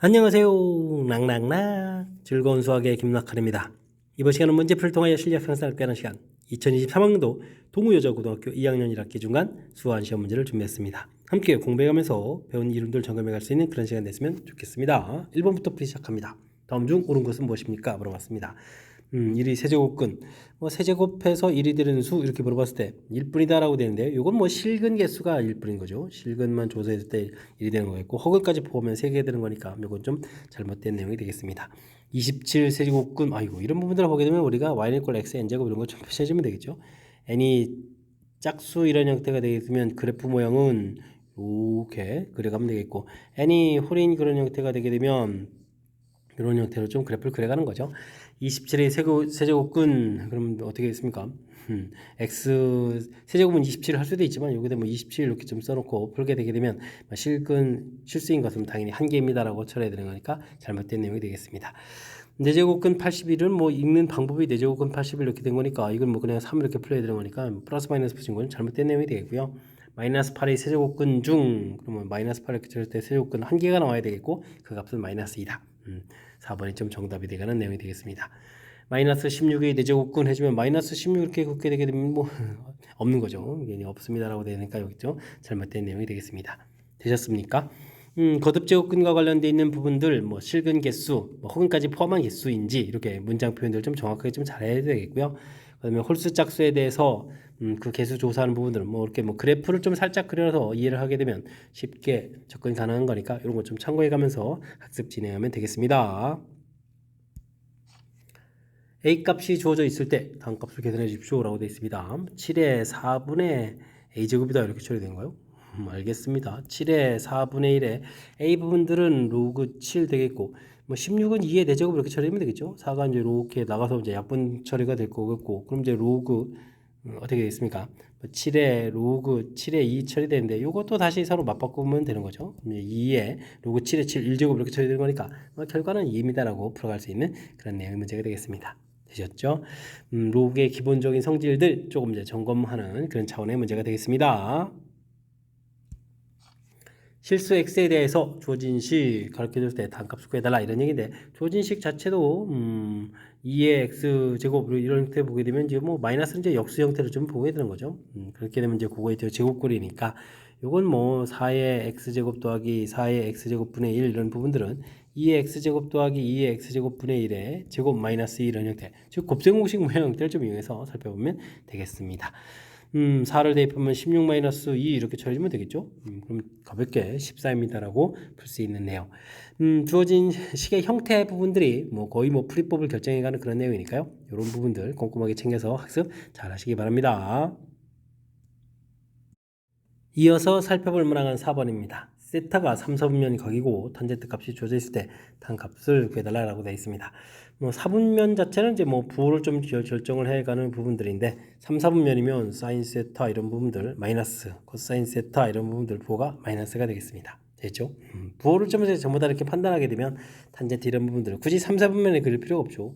안녕하세요. 낙낙낙 즐거운 수학의 김낙환입니다. 이번 시간은 문제풀이를 통하여 실력 향상을 꾀하는 시간 2023학년도 동우여자고등학교 2학년 1학기 중간 수학 시험 문제를 준비했습니다. 함께 공부해가면서 배운 이름들 점검해 갈 수 있는 그런 시간 됐으면 좋겠습니다. 1번부터 풀이 시작합니다. 다음 중 옳은 것은 무엇입니까? 물어봤습니다. 1이 세제곱근, 세제곱해서 1이 되는 수 이렇게 물어봤을 때 1분이다 라고 되는데요. 이건 실근 개수가 1분인 거죠. 실근만 조사했을 때 1이 되는 거겠고 허근까지 포함하면 3개 되는 거니까 이건 좀 잘못된 내용이 되겠습니다. 27 세제곱근, 이런 부분들을 보게 되면 우리가 y는 이퀄 x n제곱 이런 거 좀 표시해주면 되겠죠. n이 짝수 이런 형태가 되겠으면 그래프 모양은 이렇게 그려가면 되겠고 n이 홀인 그런 형태가 되게 되면 이런 형태로 좀 그래프를 그려가는 거죠. 27의 세제곱근 그럼 어떻게 됐습니까? x 세제곱은 27을 할 수도 있지만 여기다 27 이렇게 좀 써놓고 풀게 되게 되면 실수인 것은 당연히 한 개입니다라고 쳐야 되는 거니까 잘못된 내용이 되겠습니다. 4제곱근 81은 읽는 방법이 4제곱근 81 이렇게 된 거니까 이건 그냥 3 이렇게 풀어야 되는 거니까 플러스 마이너스 붙인 건 잘못된 내용이 되겠고요. 마이너스 8의 세제곱근 중 그러면 마이너스 8 이렇게 쳤을 때 세제곱근 한 개가 나와야 되겠고 그 값은 마이너스 2다. 4번이 좀 정답이 되가는 내용이 되겠습니다. 마이너스 16의 4제곱근 해주면 마이너스 16 이렇게 긋게 되게 되면 없는 거죠. 없습니다라고 되니까 여기죠. 잘못된 내용이 되겠습니다. 되셨습니까? 거듭제곱근과 관련되어 있는 부분들 실근 개수 혹은까지 포함한 개수인지 이렇게 문장 표현들 좀 정확하게 좀 잘해야 되겠고요. 그다음에 홀수 짝수에 대해서 그 개수 조사하는 부분들은 이렇게 그래프를 좀 살짝 그려서 이해를 하게 되면 쉽게 접근이 가능한 거니까 이런 거 좀 참고해 가면서 학습 진행하면 되겠습니다. A 값이 주어져 있을 때 다음 값을 계산해 주십시오 라고 되어 있습니다. 7의 4분의 A제곱이다 이렇게 처리된 거요. 알겠습니다. 7의 4분의 1에 A 부분들은 로그 7 되겠고 16은 2의 4제곱 이렇게 처리하면 되겠죠. 4가 이제 이렇게 나가서 이제 약분 처리가 될 거겠고 그럼 이제 로그 어떻게 되겠습니까? 7의 로그 7의 2 처리되는데 이것도 다시 서로 맞바꾸면 되는 거죠. 2의 로그 7의 7 1제곱 이렇게 처리되는 거니까 결과는 2입니다라고 풀어갈 수 있는 그런 내용의 문제가 되겠습니다. 되셨죠? 로그의 기본적인 성질들 조금 이제 점검하는 그런 차원의 문제가 되겠습니다. 실수 x에 대해서 주어진 식 가르쳐줄 때 단값을 구해달라 이런 얘기인데 주어진 식 자체도 2의 x제곱 이런 형태 보게 되면 이제 마이너스는 이제 역수 형태로 좀 보게 되는 거죠. 그렇게 되면 이제 그거에 제곱꼴이니까 요건 4의 x제곱 더하기 4의 x제곱 분의 1 이런 부분들은 2의 x제곱 더하기 2의 x제곱 분의 1의 제곱 마이너스 2 이런 형태 즉 곱셈공식 모양 형태를 좀 이용해서 살펴보면 되겠습니다. 4를 대입하면 16-2 이렇게 처리하면 되겠죠. 그럼 가볍게 14입니다라고 풀 수 있는 내용. 주어진 식의 형태 부분들이 거의 풀이법을 결정해가는 그런 내용이니까요. 이런 부분들 꼼꼼하게 챙겨서 학습 잘 하시기 바랍니다. 이어서 살펴볼 문항은 4번입니다. 세타가 3, 4분면이 각이고 탄젠트 값이 주어져 있을 때 탄 값을 구해달라고 되어 있습니다. 4분면 자체는 이제 부호를 좀 결정을 해가는 부분들인데 3, 4분면이면 사인 세타 이런 부분들 마이너스 코사인 세타 이런 부분들 부호가 마이너스가 되겠습니다. 됐죠? 부호를 좀 전부 다 이렇게 판단하게 되면 탄젠트 이런 부분들을 굳이 3, 4분면에 그릴 필요가 없죠.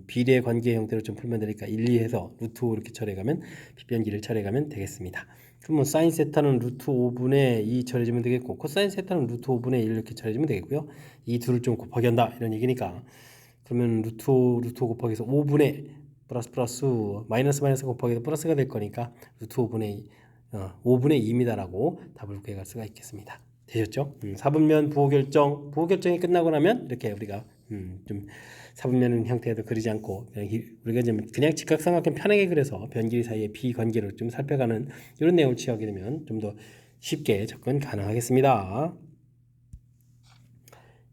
비례 관계 형태로 좀 풀면 되니까 1, 2해서 루트 5 이렇게 처리해가면 빗변기를 처리해가면 되겠습니다. 그러면 사인 세타는 루트 5분의 2 처리해주면 되겠고 코사인 세타는 루트 5분의 1 이렇게 처리해주면 되겠고요. 이 둘을 좀 곱하기 한다 이런 얘기니까 그러면 루트 5 곱하기해서 5분의 플러스 마이너스 곱하기 해서 플러스가 될 거니까 루트 5분의 5분의 2입니다라고 답을 구해갈 수가 있겠습니다. 되셨죠? 4분면 부호 결정이 끝나고 나면 이렇게 우리가 좀 4분면 형태도 그리지 않고 우리가 그냥 직각삼각형 편하게 그려서 변길 사이의 비관계를 좀 살펴가는 이런 내용을 취하게 되면 좀 더 쉽게 접근 가능하겠습니다.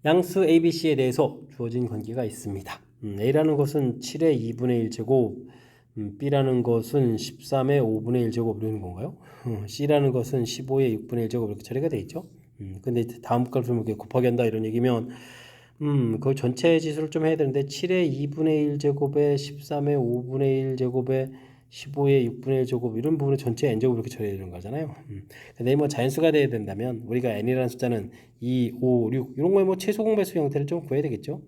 양수 ABC에 대해서 주어진 관계가 있습니다. A라는 것은 7의 2분의 1제곱, B라는 것은 13의 5분의 1제곱 이런 건가요? C라는 것은 15의 6분의 1제곱 이렇게 처리가 되어 있죠. 근데 다음 값을 이렇게 곱하기 한다 이런 얘기면 그 전체 지수를 좀 해야 되는데 7의 2분의 1제곱에 13의 5분의 1제곱에 15의 6분의 1제곱 이런 부분을 전체 n제곱 이렇게 처리해야 되는 거잖아요. 근데 자연수가 돼야 된다면 우리가 n이라는 숫자는 2, 5, 6 이런 거에 최소 공배수 형태를 좀 구해야 되겠죠.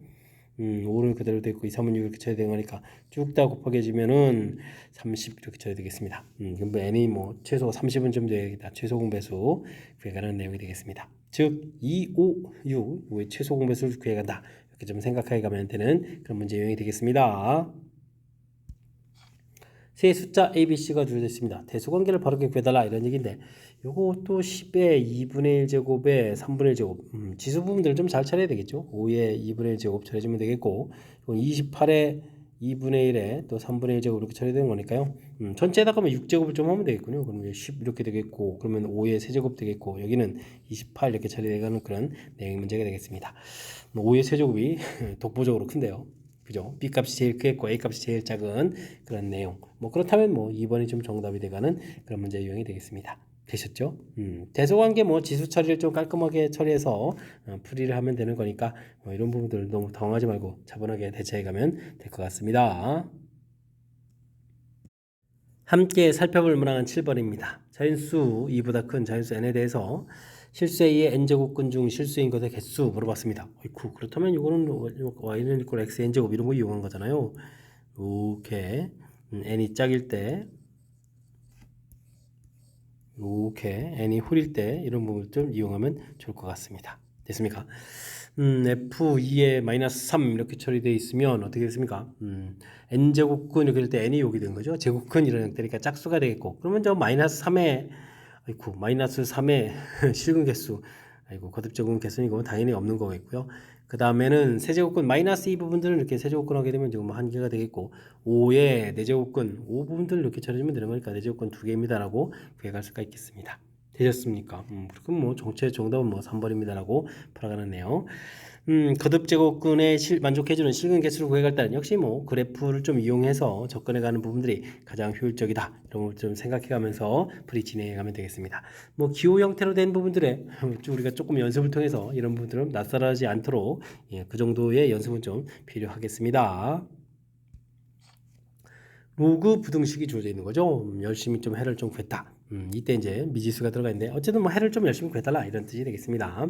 5를 그대로 되고 2, 3은 6 이렇게 쳐야 되는 거니까 쭉 다 곱하기 해주면은 30 이렇게 쳐야 되겠습니다. 그럼 n이 최소 30은 좀 돼야겠다. 최소 공배수 구해가는 내용이 되겠습니다. 즉 2, 5, 6 의 최소 공배수를 구해간다. 이렇게 좀 생각해 가면 되는 그런 문제 유형이 되겠습니다. 세 숫자 A, B, C가 주어져 있습니다. 대수관계를 바르게 구해달라 이런 얘기인데 요것도 10의 2분의 1제곱에 3분의 1제곱 지수 부분들을 좀 잘 처리해야 되겠죠. 5의 2분의 1제곱 처리해주면 되겠고 28의 2분의 1에 또 3분의 1제곱 이렇게 처리되는 거니까요. 전체에다가 6제곱을 좀 하면 되겠군요. 그러면 10 이렇게 되겠고 그러면 5의 세제곱 되겠고 여기는 28 이렇게 처리되는 그런 내용 문제가 되겠습니다. 5의 세제곱이 독보적으로 큰데요. 그죠? B 값이 제일 크겠고 A 값이 제일 작은 그런 내용. 뭐 그렇다면 뭐 2번이 좀 정답이 돼가는 그런 문제 유형이 되겠습니다. 되셨죠? 대소관계 뭐 지수 처리를 좀 깔끔하게 처리해서 풀이를 하면 되는 거니까 뭐 이런 부분들 너무 당황하지 말고 차분하게 대처해 가면 될 것 같습니다. 함께 살펴볼 문항은 7번입니다. 자연수 2보다 큰 자연수 n에 대해서 실수 A의 n제곱근 중 실수인 것의 개수 물어봤습니다. 어이쿠, 그렇다면 이거는 y는 이꼴 x n제곱 이런 거 이용한 거잖아요. 이렇게 n이 짝일 때 이렇게 n이 홀일 때 이런 부분을 좀 이용하면 좋을 것 같습니다. 됐습니까? F2에 마이너스 3 이렇게 처리되어 있으면 어떻게 됐습니까? n제곱근 이렇게 될 때 n이 여기 된 거죠. 제곱근 이런 형태니까 짝수가 되겠고 그러면 저 마이너스 3에 아이고 마이너스 3의 실근 개수 아이고 거듭적은 개수니까 당연히 없는 거겠고요. 그 다음에는 세제곱근 마이너스 이 부분들은 이렇게 세제곱근 하게 되면 지금 한 개가 되겠고 5의 네제곱근 5 부분들을 이렇게 처리하면 되는 거니까 네제곱근 2개입니다 라고 구해갈 수가 있겠습니다. 되셨습니까? 그럼 뭐 정체 정답은 뭐 3번입니다라고 풀어가는 내용. 거듭제곱근에 만족해주는 실근 개수를 구해갈 때는 역시 뭐 그래프를 좀 이용해서 접근해가는 부분들이 가장 효율적이다. 이런 걸 좀 생각해가면서 풀이 진행해가면 되겠습니다. 뭐 기호 형태로 된 부분들에 우리가 조금 연습을 통해서 이런 부분들은 낯설하지 않도록 그 정도의 연습은 좀 필요하겠습니다. 로그 부등식이 주어져 있는 거죠. 열심히 좀 해를 좀 구했다. 이때 이제 미지수가 들어가 있는데 어쨌든 뭐 해를 좀 열심히 구해달라 이런 뜻이 되겠습니다.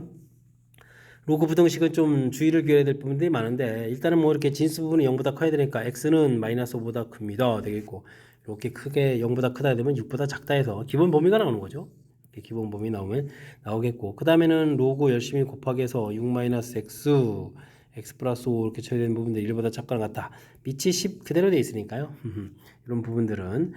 로그 부등식은 좀 주의를 기울여야 될 부분들이 많은데 일단은 뭐 이렇게 진수 부분이 0보다 커야 되니까 x는 마이너스 5보다 큽니다 되겠고 이렇게 크게 0보다 크다 되면 6보다 작다 해서 기본 범위가 나오는 거죠. 이렇게 기본 범위 나오면 나오겠고 그 다음에는 로그 열심히 곱하기 해서 6 마이너스 x 플러스 5 이렇게 처리되는 부분들 1보다 작거나 같다. 밑이 10 그대로 돼 있으니까요. 이런 부분들은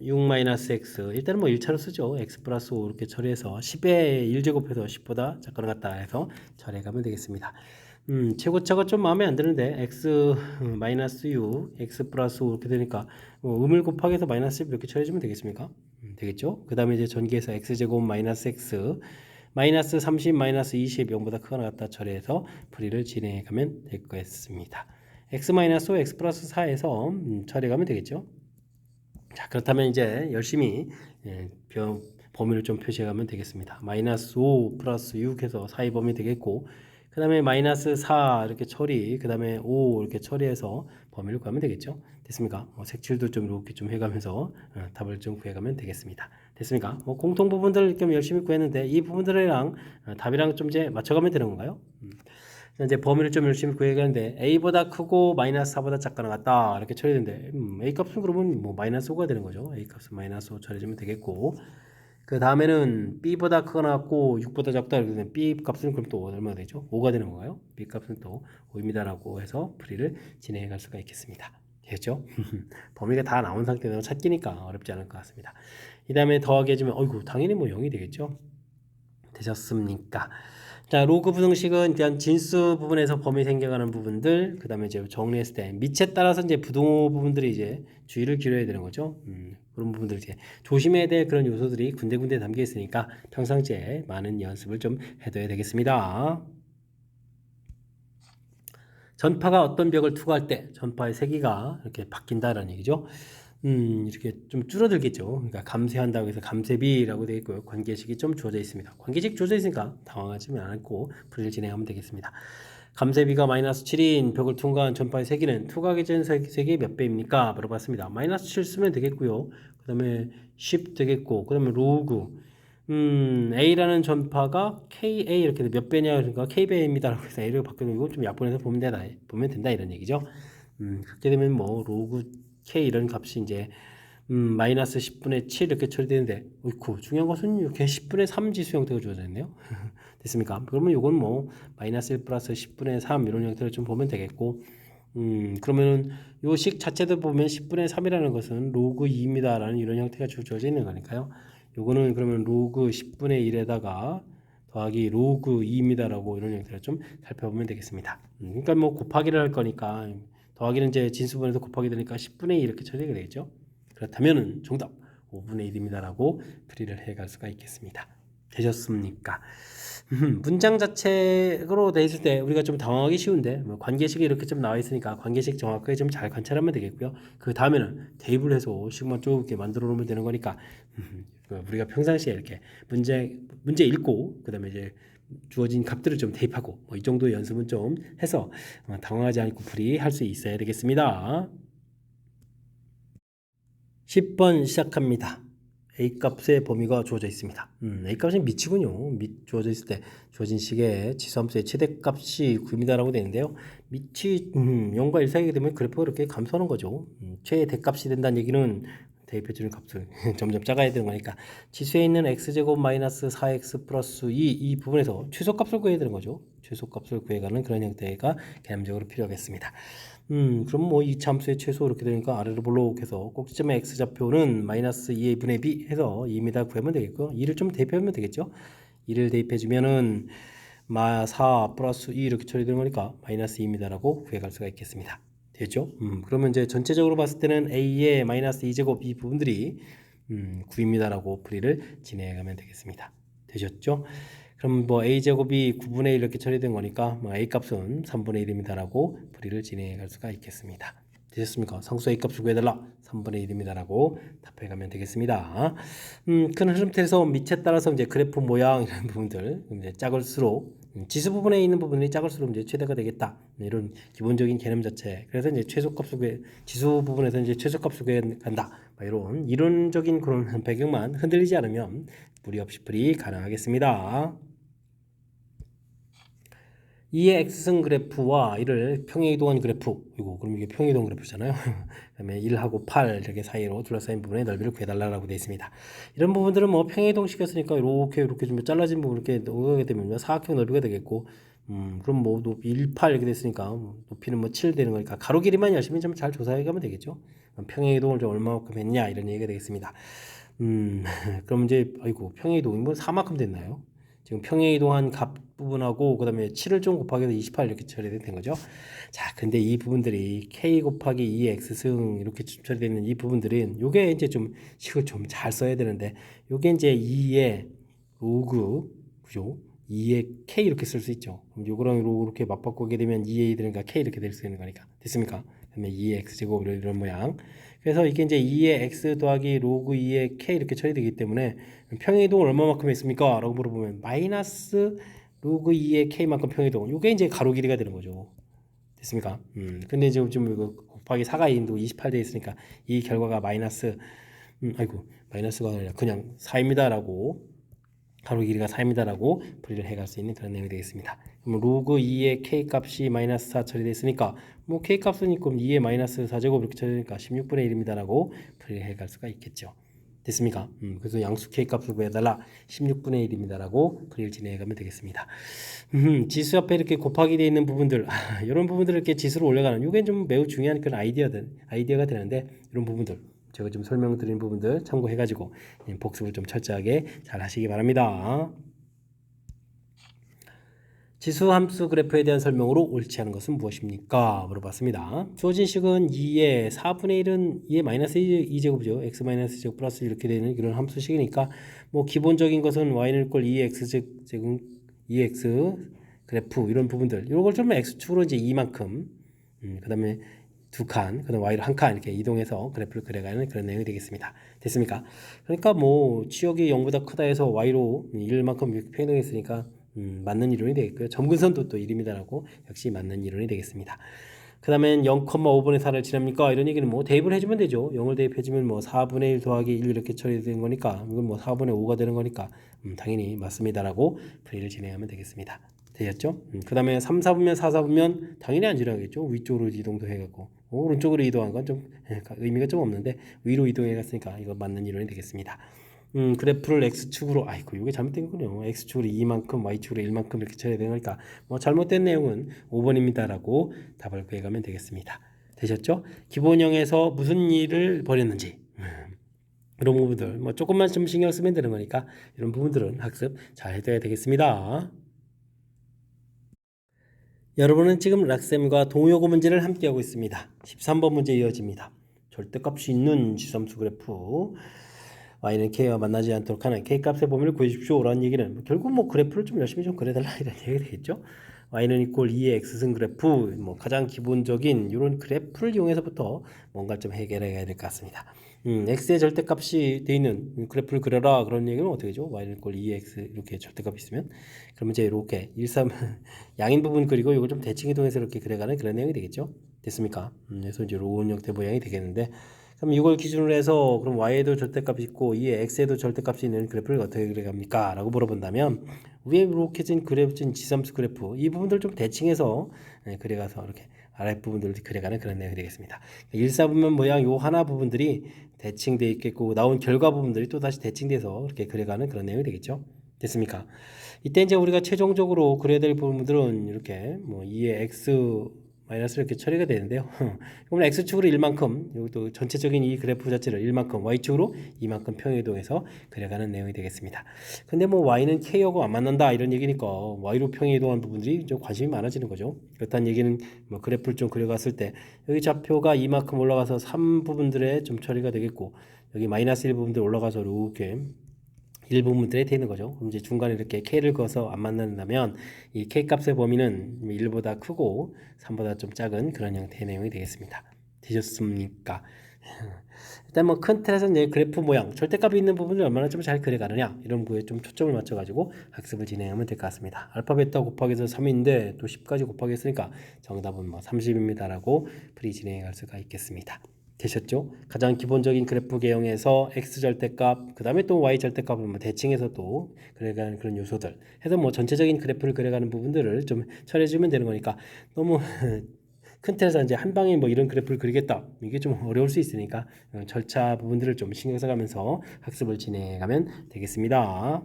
6-x 일단은 뭐 1차로 쓰죠. x 플러스 5 이렇게 처리해서 10의 1제곱해서 10보다 작거나 같다 해서 처리해 가면 되겠습니다. 최고차가 좀 마음에 안 드는데 x 마이너스 6 x 플러스 5 이렇게 되니까 음을 곱하기 해서 마이너스 10 이렇게 처리해주면 되겠습니까? 되겠죠? 그 다음에 이제 전기에서 x제곱 마이너스 x 마이너스 30 마이너스 20 0보다 크거나 같다 처리해서 풀이를 진행해 가면 될 것 같습니다. x 마이너스 5 x 플러스 4에서 처리해 가면 되겠죠? 자, 그렇다면 이제 열심히 범위를 좀 표시해 가면 되겠습니다. 마이너스 5 플러스 6 해서 4의 범위 되겠고 그 다음에 마이너스 4 이렇게 처리 그 다음에 5 이렇게 처리해서 범위를 구하면 되겠죠. 됐습니까? 색칠도 좀 이렇게 좀 해가면서 답을 좀 구해가면 되겠습니다. 됐습니까? 공통 부분들을 좀 열심히 구했는데 이 부분들이랑 답이랑 좀 이제 맞춰가면 되는 건가요? 이제 범위를 좀 열심히 구해가는데 a보다 크고 마이너스 4보다 작거나 같다 이렇게 처리되는데 a 값은 그러면 뭐 마이너스 5가 되는 거죠. a 값은 마이너스 5 처리해주면 되겠고 그 다음에는 b보다 크거나 같고 6보다 작다 이렇게 되면 b 값은 그럼 또 얼마나 되죠? 5가 되는 건가요? b 값은 또 5입니다라고 해서 풀이를 진행해 갈 수가 있겠습니다. 됐죠? 범위가 다 나온 상태에서 찾기니까 어렵지 않을 것 같습니다. 이 다음에 더하기 해주면 어이구 당연히 뭐 0이 되겠죠? 되셨습니까? 자, 로그 부등식은 일단 진수 부분에서 범위 생겨가는 부분들, 그 다음에 이제 정리했을 때 밑에 따라서 이제 부동호 부분들이 이제 주의를 기울여야 되는 거죠. 그런 부분들 이제 조심해야 될 그런 요소들이 군데군데 담겨 있으니까 평상시에 많은 연습을 좀 해둬야 되겠습니다. 전파가 어떤 벽을 투과할 때 전파의 세기가 이렇게 바뀐다라는 얘기죠. 이렇게 좀 줄어들겠죠. 그러니까 감쇄한다고 해서 감쇄비라고 되어 있고요. 관계식이 좀 주어져 있습니다. 관계식 주어져 있으니까 당황하지 않고 풀이를 진행하면 되겠습니다. 감쇄비가 마이너스 7인 벽을 통과한 전파의 세기는 투과하기 전 세기의 몇 배입니까? 물어봤습니다. 마이너스 7 쓰면 되겠고요. 그 다음에 10 되겠고, 그 다음에 로그 A라는 전파가 KA 이렇게 몇 배냐 그러니까 K배입니다. 라고 해서 A를 바꾸는 거 좀 약분해서 보면 된다 이런 얘기죠. 그렇게 되면 뭐 로그 K 이런 값이 이제 마이너스 10분의 7 이렇게 처리되는데, 어이쿠, 중요한 것은 이렇게 10분의 3 지수 형태가 주어져 있네요. 됐습니까? 그러면 이건 뭐 마이너스 1 플러스 10분의 3 이런 형태를 좀 보면 되겠고, 그러면은 요 식 자체도 보면 10분의 3이라는 것은 로그 2입니다라는 이런 형태가 주어져 있는 거니까요. 요거는 그러면 로그 10분의 1에다가 더하기 로그 2입니다라고 이런 형태를 좀 살펴보면 되겠습니다. 그러니까 뭐 곱하기를 할 거니까 더하기는 이제 진수분해서 곱하기 되니까 10분의 2 이렇게 처리가 되겠죠. 그렇다면은 정답 5분의 1입니다라고 풀이를 해갈 수가 있겠습니다. 되셨습니까? 문장 자체로 돼 있을 때 우리가 좀 당황하기 쉬운데 뭐 관계식이 이렇게 좀 나와 있으니까 관계식 정확하게 좀 잘 관찰하면 되겠고요. 그 다음에는 대입을 해서 식만 쭉 이렇게 만들어 놓으면 되는 거니까 우리가 평상시에 이렇게 문제 읽고 그 다음에 이제 주어진 값들을 좀 대입하고 뭐 이 정도 연습은 좀 해서 당황하지 않고 풀이할 수 있어야 되겠습니다. 10번 시작합니다. A값의 범위가 주어져 있습니다. A값은 미치군요. 주어져 있을 때 주어진 식의 지수함수의 최대값이 9입니다라고 되는데요. 밑이 0과 1 사이가 되면 그래프가 이렇게 감소하는 거죠. 최대값이 된다는 얘기는 대입해주는 값을 점점 작아야 되는 거니까 지수에 있는 x제곱 마이너스 4x 플러스 2 이 부분에서 최소값을 구해야 되는 거죠. 최소값을 구해가는 그런 형태가 개념적으로 필요하겠습니다. 그럼 뭐 이차 함수의 최소 이렇게 되니까 아래로 볼록해서 꼭지점의 x좌표는 마이너스 2의 분의 b 해서 2m 구하면 되겠고요. 2를 좀 대입하면 되겠죠. 2를 대입해주면은 4 플러스 2 이렇게 처리되는 거니까 마이너스 2입니다라고 구해갈 수가 있겠습니다. 됐죠? 그러면 이제 전체적으로 봤을 때는 a의 마이너스 2제곱 이 부분들이 9입니다라고 풀이를 진행해가면 되겠습니다. 되셨죠? 그럼 뭐 a제곱이 9분의 1 이렇게 처리된 거니까 뭐 a값은 3분의 1입니다라고 풀이를 진행해갈 수가 있겠습니다. 되셨습니까? 상수 a값을 구해달라 3분의 1입니다라고 답해가면 되겠습니다. 큰 흐름틀에서 밑에 따라서 이제 그래프 모양 이런 부분들 이제 작을수록 지수 부분에 있는 부분이 작을수록 이제 최대가 되겠다 이런 기본적인 개념 자체. 그래서 이제 최소값을 구해 지수 부분에서 이제 최소값을 구해 간다. 이런 이론적인 그런 배경만 흔들리지 않으면 무리 없이 풀이 가능하겠습니다. 2의 x승 그래프와 이를 평행이동한 그래프 이거 그럼 이게 평행이동 그래프잖아요. 그다음에 1하고 8 이렇게 사이로 둘러싸인 부분의 넓이를 구해달라고 되어 있습니다. 이런 부분들은 뭐 평행이동시켰으니까 이렇게 좀 잘라진 부분 이렇게 넣게 되면 사각형 넓이가 되겠고 그럼 뭐 높이 1, 8 이렇게 됐으니까 높이는 뭐 7 되는 거니까 가로 길이만 열심히 좀 잘 조사해 가면 되겠죠. 평행이동을 좀 얼마만큼 했냐 이런 얘기가 되겠습니다. 그럼 이제 아이고 평행이동이 뭐 4만큼 됐나요? 지금 평행이동한 값 부분하고 그 다음에 7을 좀 곱하기 해서 28 이렇게 처리된 거죠. 자, 근데 이 부분들이 k 곱하기 2x 승 이렇게 처리되는 이 부분들은 요게 이제 좀 식을 좀 잘 써야 되는데 요게 이제 2의 로그 그죠? 2의 k 이렇게 쓸 수 있죠. 그럼 요거랑 이렇게 맞바꾸게 되면 2의 2니까 k 이렇게 될 수 있는 거니까 됐습니까? 그다음에 2의 x제곱 이런 모양. 그래서 이게 이제 2의 x 더하기 로그 2의 k 이렇게 처리되기 때문에 평행이동을 얼마만큼 했습니까? 라고 물어보면 마이너스 로그 2의 k만큼 평행이동. 이게 이제 가로 길이가 되는 거죠. 됐습니까? 근데 지금 좀 이거 곱하기 4가 있는데 28 돼 있으니까 이 결과가 마이너스 아이고 마이너스가 아니라 그냥 4입니다라고 가로 길이가 4입니다라고 풀이를 해갈 수 있는 그런 내용이 되겠습니다. 그럼 로그 2의 k 값이 마이너스 4 처리됐으니까 뭐 k 값은 있고 2의 마이너스 4제곱 이렇게 처리되니까 16분의 1입니다라고 풀이를 해갈 수가 있겠죠. 됐습니까? 그래서 양수 k 값을 구해달라 16분의 1입니다라고 풀이를 진행해가면 되겠습니다. 지수 앞에 이렇게 곱하기 되어 있는 부분들 이런 부분들을 이렇게 지수로 올려가는 이게 좀 매우 중요한 그런 아이디어가 되는데 이런 부분들 제가 좀 설명드린 부분들 참고해가지고 복습을 좀 철저하게 잘 하시기 바랍니다. 지수 함수 그래프에 대한 설명으로 옳지 않은 것은 무엇입니까? 물어봤습니다. 주어진 식은 2의 4분의 1은 2의 마이너스 2제곱이죠. x 마이너스 제곱 플러스 이렇게 되는 이런 함수식이니까 뭐 기본적인 것은 y는 이꼴 2x 제곱 2x 그래프 이런 부분들 이런 걸 좀 x축으로 이제 2만큼 그 다음에 두 칸, 그 다음 y로 한 칸 이렇게 이동해서 그래프를 그려가는 그런 내용이 되겠습니다. 됐습니까? 그러니까 뭐 치역이 0보다 크다 해서 y로 1만큼 이렇게 평행했으니까 맞는 이론이 되겠고요. 점근선도 또 1입니다라고 역시 맞는 이론이 되겠습니다. 그 다음엔 0,5분의 4를 지납니까? 이런 얘기는 뭐 대입을 해주면 되죠. 0을 대입해주면 뭐 4분의 1 더하기 1 이렇게 처리되는 거니까 이건 뭐 4분의 5가 되는 거니까 당연히 맞습니다라고 풀이를 진행하면 되겠습니다. 되셨죠? 그 다음에 3, 4분면 4, 4분면 당연히 안 지나가겠죠. 위쪽으로 이동도 해갖고 오른쪽으로 이동한 건 좀 의미가 좀 없는데 위로 이동해 갔으니까 이거 맞는 이론이 되겠습니다. 그래프를 x축으로 아이고 이게 잘못된군요. x축으로 2만큼 y축으로 1만큼 이렇게 쳐야 되는 거니까 뭐 잘못된 내용은 5번입니다라고 답을 구해가면 되겠습니다. 되셨죠? 기본형에서 무슨 일을 벌였는지 이런 부분들 뭐 조금만 좀 신경 쓰면 되는 거니까 이런 부분들은 학습 잘 해둬야 되겠습니다. 여러분은 지금 락셈과 동요고 문제를 함께하고 있습니다. 13번 문제 이어집니다. 절대값이 있는 지함수 그래프 y는 k와 만나지 않도록 하는 k값의 범위를 구해주십시오 라는 얘기는 결국 뭐 그래프를 좀 열심히 좀 그려달라 이런 얘기가 되겠죠. y는 이꼴 2의 x승 그래프 뭐 가장 기본적인 이런 그래프를 이용해서부터 뭔가 좀 해결해야 될 것 같습니다. x의 절대값이 되어 있는 그래프를 그려라 그런 얘기는 어떻게 되죠? y는 이꼴 2의 x 이렇게 절대값이 있으면 그러면 이제 이렇게 1, 3 양인 부분 그리고 이걸 좀 대칭 이동해서 이렇게 그려가는 그런 내용이 되겠죠. 됐습니까? 그래서 이제 로운 형태 모양이 되겠는데 그럼 이걸 기준으로 해서 그럼 y에도 절대값이 있고 이에 x에도 절대값이 있는 그래프를 어떻게 그려갑니까? 라고 물어본다면 위에 이렇게 진 그래프진 지함수 그래프 이 부분들 좀 대칭해서 그려가서 이렇게 아랫부분들을 그려가는 그런 내용이 되겠습니다. 1사분면 모양 요 하나 부분들이 대칭되어 있겠고 나온 결과 부분들이 또 다시 대칭돼서 이렇게 그려가는 그런 내용이 되겠죠. 됐습니까? 이때 이제 우리가 최종적으로 그려야 될 부분들은 이렇게 뭐 2의 x 마이너스 이렇게 처리가 되는데요. 그러면 x축으로 1만큼 이것도 전체적인 이 그래프 자체를 1만큼 y축으로 2만큼 평이동해서 그려가는 내용이 되겠습니다. 근데 뭐 y는 k하고 안 만난다 이런 얘기니까 y로 평이동한 부분들이 좀 관심이 많아지는 거죠. 그렇다는 얘기는 뭐 그래프를 좀 그려갔을 때 여기 좌표가 이만큼 올라가서 3 부분들에 좀 처리가 되겠고 여기 마이너스 1 부분들 올라가서 이렇게 일부분들이 되는 거죠. 그럼 이제 중간에 이렇게 k를 그어서 안 만난다면 이 k 값의 범위는 1보다 크고 3보다 좀 작은 그런 형태의 내용이 되겠습니다. 되셨습니까? 일단 뭐 큰 틀에서 이제 그래프 모양, 절대값이 있는 부분을 얼마나 좀 잘 그려가느냐 이런 부분에 좀 초점을 맞춰가지고 학습을 진행하면 될 것 같습니다. 알파 베타 곱하기 해서 3인데 또 10까지 곱하기 했으니까 정답은 뭐 30입니다라고 풀이 진행해 갈 수가 있겠습니다. 되셨죠? 가장 기본적인 그래프 개형에서 x 절대값, 그 다음에 또 y 절대값을 뭐 대칭해서 또 그려가는 그런 요소들 해서 뭐 전체적인 그래프를 그려가는 부분들을 좀 처리해주면 되는 거니까 너무 큰 틀에서 이제 한 방에 뭐 이런 그래프를 그리겠다 이게 좀 어려울 수 있으니까 절차 부분들을 좀 신경 써가면서 학습을 진행해가면 되겠습니다.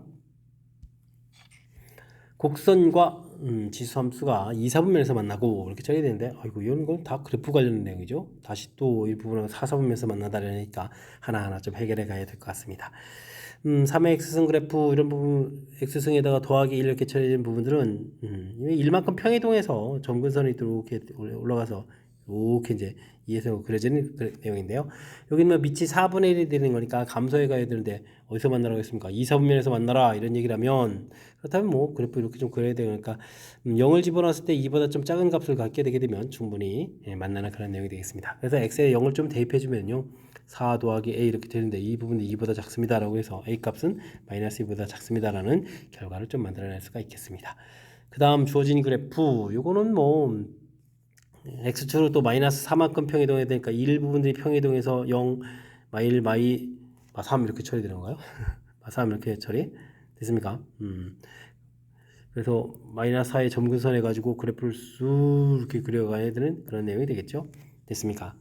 곡선과 지수함수가 2, 4분면에서 만나고 이렇게 처리해야 되는데 아이고 이런 건 다 그래프 관련 내용이죠. 다시 또 이 부분은 4, 4분면에서 만나다니까 하나하나 좀 해결해 가야 될 것 같습니다. 3의 x승 그래프 이런 부분 x승에다가 더하기 1 이렇게 처리된 부분들은 1만큼 평이동해서 점근선이 이렇게 올라가서 이렇게 이제 2에서 그려지는 내용인데요. 여기는 뭐 밑이 4분의 1이 되는 거니까 감소해 가야 되는데 어디서 만나라고 했습니까? 2, 4분면에서 만나라 이런 얘기라면 그렇다면 뭐 그래프 이렇게 좀 그려야 되니까 0을 집어넣었을 때 2보다 좀 작은 값을 갖게 되게 되면 충분히 만나는 그런 내용이 되겠습니다. 그래서 x에 0을 좀 대입해 주면요. 4 더하기 a 이렇게 되는데 이 부분이 2보다 작습니다 라고 해서 a 값은 마이너스 2보다 작습니다 라는 결과를 좀 만들어낼 수가 있겠습니다. 그 다음 주어진 그래프 요거는 뭐 x축으로 또 마이너스 4만큼 평이동해야 되니까 1 부분들이 평이동해서 0, 마일, 마이, 마3 이렇게 처리되는 건가요? 마3 이렇게 처리 됐습니까? 그래서 마이너스 4의 점근선 해가지고 그래프를 쑥 이렇게 그려가야 되는 그런 내용이 되겠죠? 됐습니까?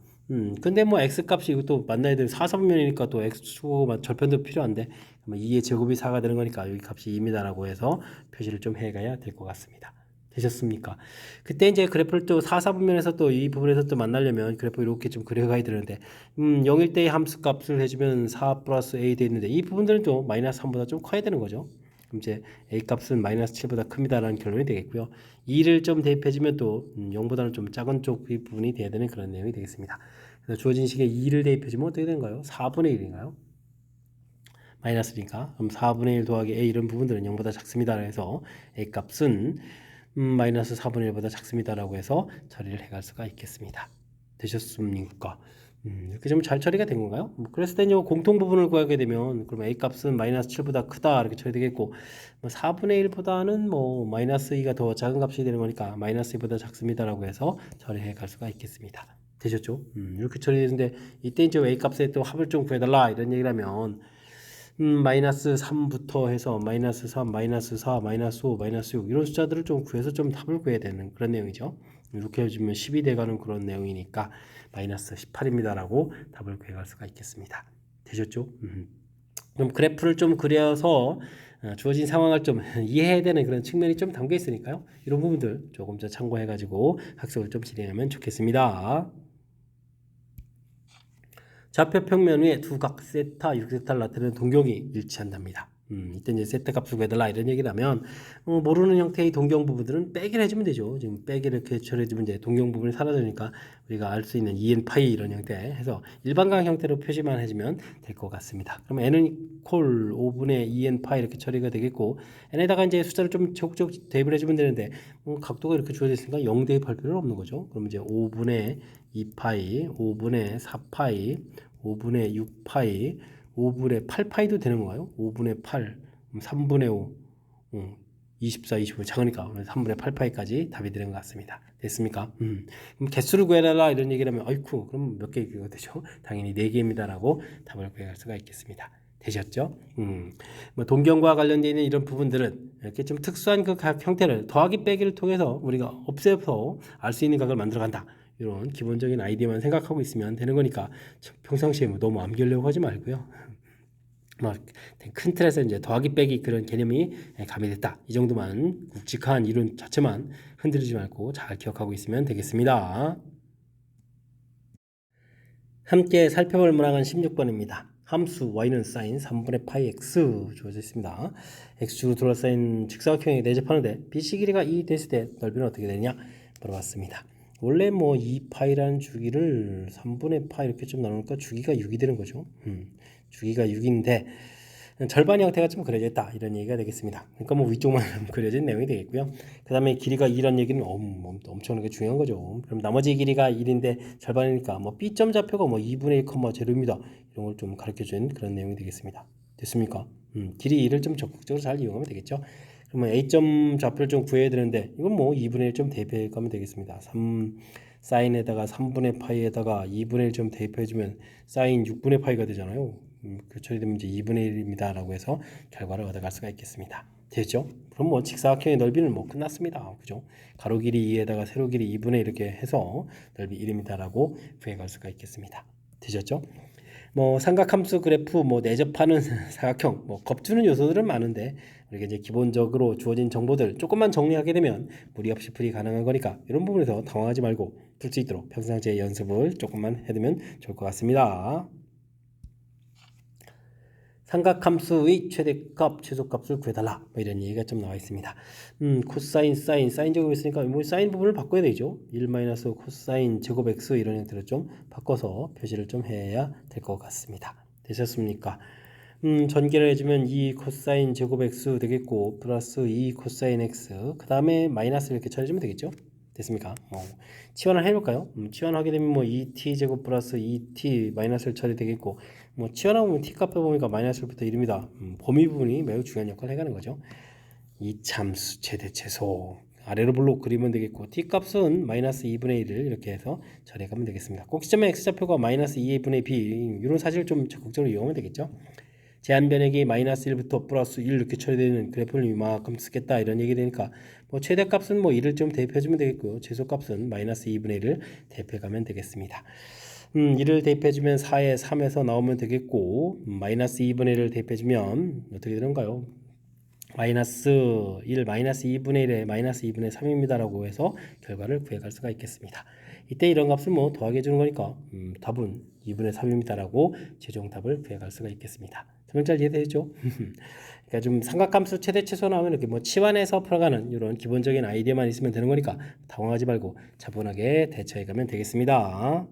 근데 뭐 x값이 이것도 만나야 되는 4, 3분면이니까 또 x축 절편도 필요한데 2의 제곱이 4가 되는 거니까 여기 값이 2입니다라고 해서 표시를 좀 해가야 될 것 같습니다. 되셨습니까? 그때 이제 그래프를 또 4, 4분면에서 또 이 부분에서 또 만나려면 그래프 이렇게 좀 그려가야 되는데 0일 때의 함수 값을 해주면 4 플러스 a 돼 있는데 이 부분들은 좀 마이너스 3보다 좀 커야 되는 거죠. 그럼 이제 a 값은 마이너스 7보다 큽니다라는 결론이 되겠고요. 2를 좀 대입해주면 또 0보다는 좀 작은 쪽 부분이 돼야 되는 그런 내용이 되겠습니다. 그래서 주어진 식에 2를 대입해주면 어떻게 되는가요? 4분의 1인가요? 마이너스니까 그럼 4분의 1 더하기 a 이런 부분들은 0보다 작습니다. 그래서 a 값은 마이너스 4분의 1보다 작습니다라고 해서 처리를 해갈 수가 있겠습니다. 되셨습니까? 이렇게 좀 잘 처리가 된 건가요? 그랬을 때 공통 부분을 구하게 되면 그럼 a 값은 마이너스 7보다 크다 이렇게 처리되겠고 4분의 1보다는 뭐 마이너스 2가 더 작은 값이 되는 거니까 마이너스 2보다 작습니다라고 해서 처리해 갈 수가 있겠습니다. 되셨죠? 이렇게 처리되는데 이때 이제 a 값에 또 합을 좀 구해달라 이런 얘기라면 마이너스 3부터 해서 마이너스 3, 마이너스 4, 마이너스 5, 마이너스 6 이런 숫자들을 좀 구해서 좀 답을 구해야 되는 그런 내용이죠. 이렇게 해주면 10이 돼가는 그런 내용이니까 마이너스 18입니다 라고 답을 구해갈 수가 있겠습니다. 되셨죠? 그럼 그래프를 좀 그려서 주어진 상황을 좀 이해해야 되는 그런 측면이 좀 담겨 있으니까요. 이런 부분들 조금 더 참고해가지고 학습을 좀 진행하면 좋겠습니다. 좌표 평면 위에 두 각 세타, 6세타를 나타내는 동경이 일치한답니다. 이때 이제 세타 값을 구해달라 이런 얘기라면 모르는 형태의 동경 부분들은 빼기를 해주면 되죠. 지금 빼기를 이렇게 처리해주면 이제 동경 부분이 사라지니까 우리가 알 수 있는 2n 파이 이런 형태 해서 일반강 형태로 표시만 해주면 될 것 같습니다. 그럼 n은 콜 5분의 2n 파이 이렇게 처리가 되겠고 n에다가 이제 숫자를 좀 적극적 대입을 해주면 되는데 각도가 이렇게 주어져 있으니까 0 대입할 필요는 없는 거죠. 그럼 이제 5분의 2파이, 5분의 4파이, 5분의 6파이, 5분의 8파이도 되는 건가요? 5분의 8, 3분의 5, 24, 25 작으니까 3분의 8파이까지 답이 되는 것 같습니다. 됐습니까? 그럼 개수를 구해달라 이런 얘기를 하면 아이쿠 그럼 몇 개가 되죠? 당연히 4개입니다 라고 답을 구해갈 수가 있겠습니다. 되셨죠? 뭐 동경과 관련되어 있는 이런 부분들은 이렇게 좀 특수한 그 각 형태를 더하기 빼기를 통해서 우리가 없애서 알 수 있는 각을 만들어 간다. 이런 기본적인 아이디어만 생각하고 있으면 되는 거니까 평상시에 뭐 너무 암기하려고 하지 말고요. 큰 틀에서 이제 더하기 빼기 그런 개념이 가미됐다. 이 정도만 굵직한 이론 자체만 흔들리지 말고 잘 기억하고 있으면 되겠습니다. 함께 살펴볼 문항은 16번입니다. 함수 y는 sin 3분의 파이 x 주어져 있습니다. x축으로 둘러싸인 직사각형에 내접하는데 BC 길이가 2 됐을 때 넓이는 어떻게 되느냐 물어봤습니다. 원래 뭐 2파이라는 주기를 3분의 파 이렇게 좀 나누니까 주기가 6이 되는 거죠. 주기가 6인데 절반 형태가 좀 그려져 있다 이런 얘기가 되겠습니다. 그러니까 뭐 위쪽만 그려진 내용이 되겠고요. 그 다음에 길이가 2란 얘기는 엄청나게 중요한 거죠. 그럼 나머지 길이가 1인데 절반이니까 뭐 B점 좌표가 뭐 2분의 1, 0입니다. 이런 걸 좀 가르쳐준 그런 내용이 되겠습니다. 됐습니까? 길이 2를 좀 적극적으로 잘 이용하면 되겠죠. 그러면 A점 좌표를 좀 구해야 되는데 이건 뭐 2분의 1 좀 대입해 가면 되겠습니다. 3 사인에다가 3분의 파이에다가 2분의 1 좀 대입해주면 사인 6분의 파이가 되잖아요. 그 처리되면 이제 2분의 1입니다 라고 해서 결과를 얻어갈 수가 있겠습니다. 되죠? 그럼 뭐 직사각형의 넓이는 뭐 끝났습니다. 그죠? 가로 길이 2에다가 세로 길이 2분의 이렇게 해서 넓이 1입니다 라고 구해갈 수가 있겠습니다. 되셨죠? 뭐 삼각함수 그래프 뭐 내접하는 사각형 뭐 겁주는 요소들은 많은데 우리가 이제 기본적으로 주어진 정보들 조금만 정리하게 되면 무리 없이 풀이 가능한 거니까 이런 부분에서 당황하지 말고 풀 수 있도록 평상시에 연습을 조금만 해두면 좋을 것 같습니다. 삼각함수의 최대값, 최소값을 구해달라 뭐 이런 얘기가 좀 나와 있습니다. 코사인, 사인 제곱 있으니까 뭐 사인 부분을 바꿔야 되죠. 1 마이너스 코사인 제곱 x 이런 형태로 좀 바꿔서 표시를 좀 해야 될 것 같습니다. 되셨습니까? 전개를 해주면 2 코사인 제곱 x 되겠고 플러스 2 코사인 x 그 다음에 마이너스 이렇게 처리해주면 되겠죠. 됐습니까? 치환을 해볼까요? 치환하게 되면 뭐 2t 제곱 플러스 2t 마이너스를 처리되겠고 뭐 치환하면 t 값을 보니까 마이너스 1부터 1입니다. 범위 부분이 매우 중요한 역할을 해가는 거죠. 이 참수 최대 최소 아래로 블록 그리면 되겠고 t 값은 마이너스 2분의 1을 이렇게 해서 처리해가면 되겠습니다. 꼭 시점의 x좌표가 마이너스 2분의 b 이런 사실을 좀 적극적으로 이용하면 되겠죠. 제한 변액이 마이너스 1부터 플러스 1 이렇게 처리되는 그래프를 이만큼 쓰겠다 이런 얘기 되니까 뭐 최대값은 뭐 1을 좀 대입해주면 되겠고요. 최소값은 마이너스 2분의 1을 대입해가면 되겠습니다. 1을 대입해주면 4에 3에서 나오면 되겠고 마이너스 2분의 1을 대입해주면 어떻게 되는가요? 마이너스 1 마이너스 2분의 1에 마이너스 2분의 3입니다 라고 해서 결과를 구해갈 수가 있겠습니다. 이때 이런 값을 뭐 더하게 해주는 거니까 답은 2분의 3입니다 라고 최종 답을 구해갈 수가 있겠습니다. 잘 이해되죠? 그러니까 좀 삼각함수 최대 최소 나오면 이렇게 뭐 치환해서 풀어가는 이런 기본적인 아이디어만 있으면 되는 거니까 당황하지 말고 차분하게 대처해가면 되겠습니다.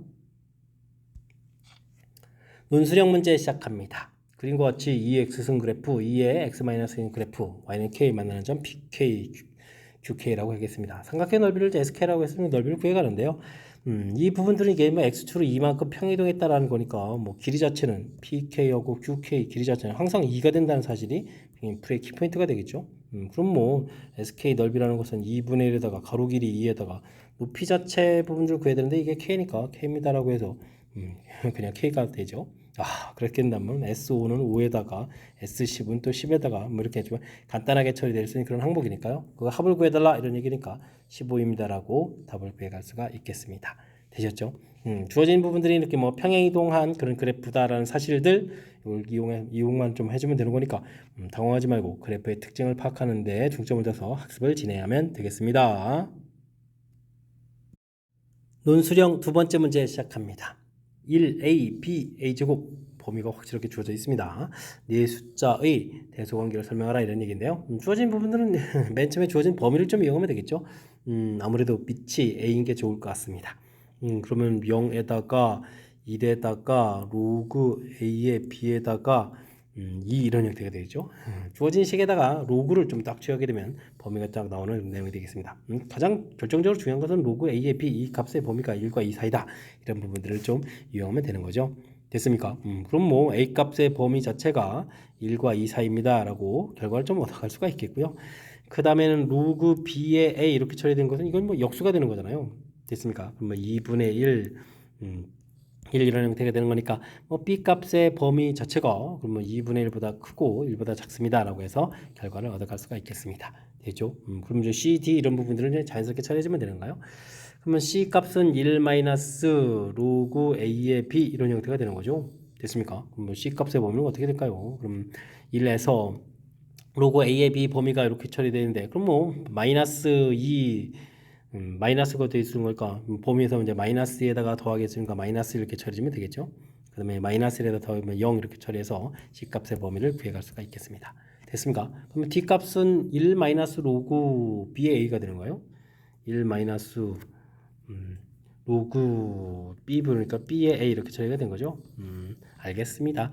논술형 문제 시작합니다. 그림과 같이 2x승 그래프, 2의 x-인 그래프, y는 k 만나는 점 pk, qk라고 하겠습니다. 삼각형 넓이를 sk라고 했으면 넓이를 구해가는데요. 이 부분들은 이게 뭐 x축으로 이만큼 평이동했다라는 거니까 뭐 길이 자체는 pk하고 qk 길이 자체는 항상 2가 된다는 사실이 풀의 키포인트가 되겠죠. 그럼 뭐 sk 넓이라는 것은 2분의 1에다가 가로 길이 2에다가 높이 자체 부분들을 구해야 되는데 이게 k니까 k입니다라고 해서 그냥 k가 되죠. 그랬겠다면 S5는 5에다가 S10은 또 10에다가 뭐 이렇게 좀 간단하게 처리될 수 있는 그런 항목이니까요. 그거 합을 구해달라 이런 얘기니까 15입니다라고 답을 구해갈 수가 있겠습니다. 되셨죠? 주어진 부분들이 이렇게 뭐 평행이동한 그런 그래프다라는 사실들 이걸 이용만 좀 해주면 되는 거니까 당황하지 말고 그래프의 특징을 파악하는 데 중점을 둬서 학습을 진행하면 되겠습니다. 논술형 두 번째 문제 시작합니다. 1a, b, a제곱 범위가 확실하게 주어져 있습니다. 네 숫자의 대소관계를 설명하라 이런 얘기인데요. 주어진 부분들은 맨 처음에 주어진 범위를 좀 이용하면 되겠죠. 아무래도 밑이 a인 게 좋을 것 같습니다. 그러면 0에다가 1에다가 로그 a의 b에다가 2 이런 형태가 되겠죠. 주어진 식에다가 로그를 좀 딱 취하게 되면 범위가 딱 나오는 내용이 되겠습니다. 가장 결정적으로 중요한 것은 로그 a의 b 이 값의 범위가 1과 2 사이다. 이런 부분들을 좀 이용하면 되는 거죠. 됐습니까? 그럼 뭐 a 값의 범위 자체가 1과 2 사이입니다 라고 결과를 좀 얻어갈 수가 있겠고요. 그 다음에는 로그 b의 a 이렇게 처리된 것은 이건 뭐 역수가 되는 거잖아요. 됐습니까? 그럼 뭐 2분의 1 1 이런 형태가 되는 거니까 뭐 b 값의 범위 자체가 그러면 2분의 1보다 크고 1보다 작습니다 라고 해서 결과를 얻어갈 수가 있겠습니다. 되죠? 그럼 이제 c, d 이런 부분들은 이제 자연스럽게 처리해주면 되는가요? 그러면 c 값은 1 마이너스 로그 a의 b 이런 형태가 되는 거죠. 됐습니까? 그럼 c 값의 범위는 어떻게 될까요? 그럼 1에서 로그 a의 b 범위가 이렇게 처리되는데 그럼 뭐 마이너스 2 마이너스가 되어 있는 걸까? 범위에서 이제 마이너스에다가 더하겠으니까 마이너스 이렇게 처리하면 되겠죠. 그 다음에 마이너스에다 더하면 0 이렇게 처리해서 c 값의 범위를 구해갈 수가 있겠습니다. 됐습니까? 그러면 d 값은 1 마이너스 로그 b의 a가 되는 거예요. 1 마이너스 로그 b 그러니까 b의 a 이렇게 처리가 된 거죠. 알겠습니다.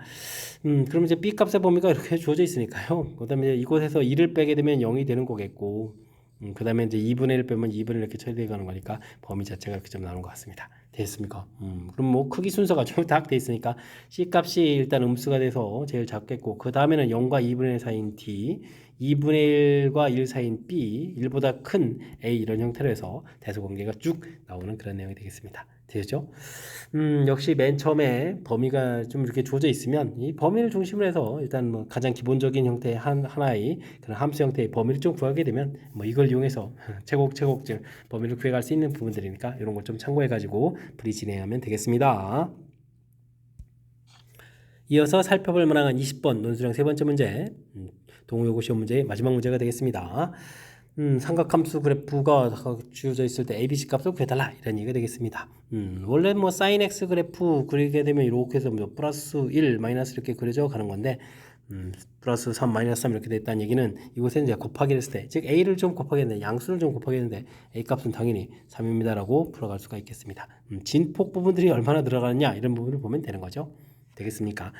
그럼 이제 b 값의 범위가 이렇게 주어져 있으니까요. 그 다음에 이곳에서 1을 빼게 되면 0이 되는 거겠고 그 다음에 이제 2분의 1 빼면 2분의 1 이렇게 처리되어 가는 거니까 범위 자체가 이렇게 좀 나오는 것 같습니다. 됐습니까? 그럼 뭐 크기 순서가 좀 딱 돼 있으니까 C 값이 일단 음수가 돼서 제일 작겠고 그 다음에는 0과 2분의 1 사이인 D 2분의 1과 1 사이인 B 1보다 큰 A 이런 형태로 해서 대소관계가 쭉 나오는 그런 내용이 되겠습니다. 되죠? 역시 맨 처음에 범위가 좀 이렇게 주어져 있으면 이 범위를 중심으로 해서 일단 뭐 가장 기본적인 형태의 하나의 그런 함수 형태의 범위를 좀 구하게 되면 뭐 이걸 이용해서 제곱제곱질 범위를 구해갈 수 있는 부분들이니까 이런 걸 좀 참고해 가지고 풀이 진행하면 되겠습니다. 이어서 살펴볼 만한 20번 논술형 세 번째 문제 동호요구 시험 문제의 마지막 문제가 되겠습니다. 삼각함수 그래프가 주어져 있을 때 ABC 값을 구해달라 이런 얘기가 되겠습니다. 원래 뭐 sin x 그래프 그리게 되면 이렇게 해서 뭐 플러스 1 마이너스 이렇게 그려져 가는 건데 플러스 3 마이너스 3 이렇게 됐다는 얘기는 이곳에 이제 곱하기 했을 때 즉 a를 좀 곱하겠는데 양수를 좀 곱하겠는데 a 값은 당연히 3입니다 라고 풀어갈 수가 있겠습니다. 진폭 부분들이 얼마나 들어가느냐 이런 부분을 보면 되는 거죠. 되겠습니까?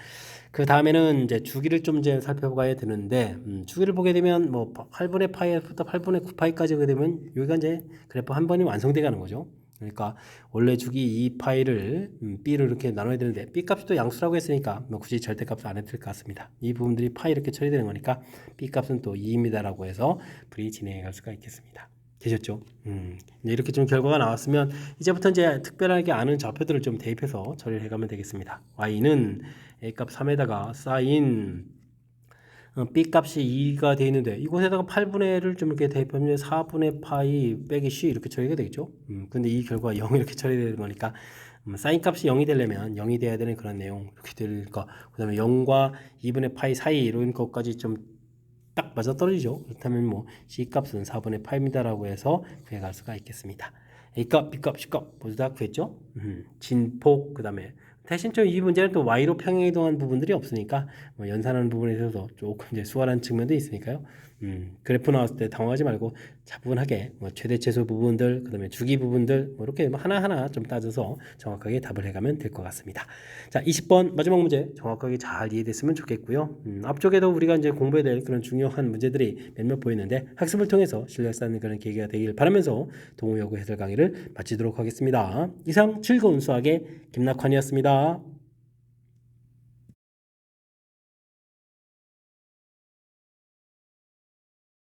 그 다음에는 이제 주기를 좀 이제 살펴봐야 되는데 주기를 보게 되면 뭐 8분의 파이부터 8분의 9파이까지 오게 되면 여기가 이제 그래프 한 번이 완성돼 가는 거죠. 그러니까 원래 주기 2파이를 b로 이렇게 나눠야 되는데 b 값이 또 양수라고 했으니까 뭐 굳이 절대값을 안 해도 될 것 같습니다. 이 부분들이 파이 이렇게 처리되는 거니까 b 값은 또 2입니다라고 해서 풀이 진행해 갈 수가 있겠습니다. 되셨죠? 이렇게 좀 결과가 나왔으면 이제부터 이제 특별하게 아는 좌표들을 좀 대입해서 처리를 해가면 되겠습니다. y는 a값 3에다가 sin b값이 2가 되어 있는데 이곳에다가 8분의 1을 좀 이렇게 대입하면 4분의 파이 빼기 c 이렇게 처리가 되겠죠. 근데 이 결과가 0 이렇게 처리되는 거니까 sin 값이 0이 되려면 0이 돼야 되는 그런 내용 이렇게 될 거. 그다음에 0과 2분의 파이 사이 이런 것까지 좀 딱 맞아 떨어지죠. 그렇다면 뭐 C 값은 4분의 8입니다라고 해서 구해갈 수가 있겠습니다. A 값, B 값, C 값 모두 다 구했죠. 진폭 그 다음에 대신 좀 이 문제는 또 Y로 평행이동한 부분들이 없으니까 뭐 연산하는 부분에 있어서 조금 이제 수월한 측면도 있으니까요. 그래프 나왔을 때 당황하지 말고 차분하게 뭐 최대 최소 부분들 그다음에 주기 부분들 뭐 이렇게 하나하나 좀 따져서 정확하게 답을 해가면 될 것 같습니다. 자, 20번 마지막 문제 정확하게 잘 이해됐으면 좋겠고요. 앞쪽에도 우리가 이제 공부해야 될 그런 중요한 문제들이 몇몇 보이는데 학습을 통해서 실력 쌓는 그런 계기가 되길 바라면서 동호여고 해설 강의를 마치도록 하겠습니다. 이상 즐거운 수학의 김낙환이었습니다.